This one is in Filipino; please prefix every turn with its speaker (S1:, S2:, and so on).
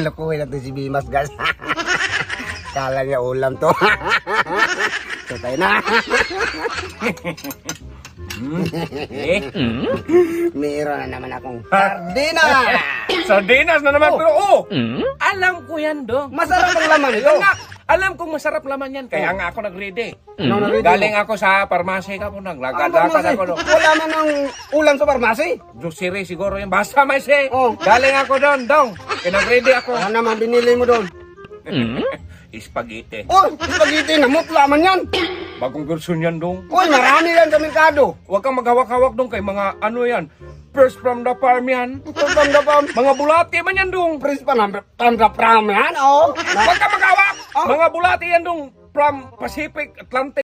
S1: Lukuhin natin si Bimas, guys. Kala niya ulam to. Tutay na. Meron na naman akong sardinas.
S2: Sardinas na naman, pero alam ko yan, Dong.
S1: Masarap ang laman ito.
S2: Alam kong masarap laman yan, kaya nga ako nag-ready.
S1: Nag-ready
S2: Galing ako sa parmasi ka po, naglagad-lagad ako. Dong.
S1: Wala man ang ulam sa parmasi.
S2: Jusiri siguro yung basta may say.
S1: Oh.
S2: Galing ako doon, Dong. Kinag-ready ako.
S1: Ano naman binili mo doon?
S2: Spaghetti.
S1: Oh, spaghetti na mutla man yan.
S2: Bagong version yan, Dong.
S1: Uy, marami yan sa merkado.
S2: Huwag kang maghawak-hawak, Dong, kay mga ano yan. First from the farm yan.
S1: From the farm.
S2: Mga bulati man yan, Dong.
S1: Prince pa na from the farm yan, oh.
S2: Huwag kang maghawak. Mga bulati yan, Dong. From Pacific, Atlantic.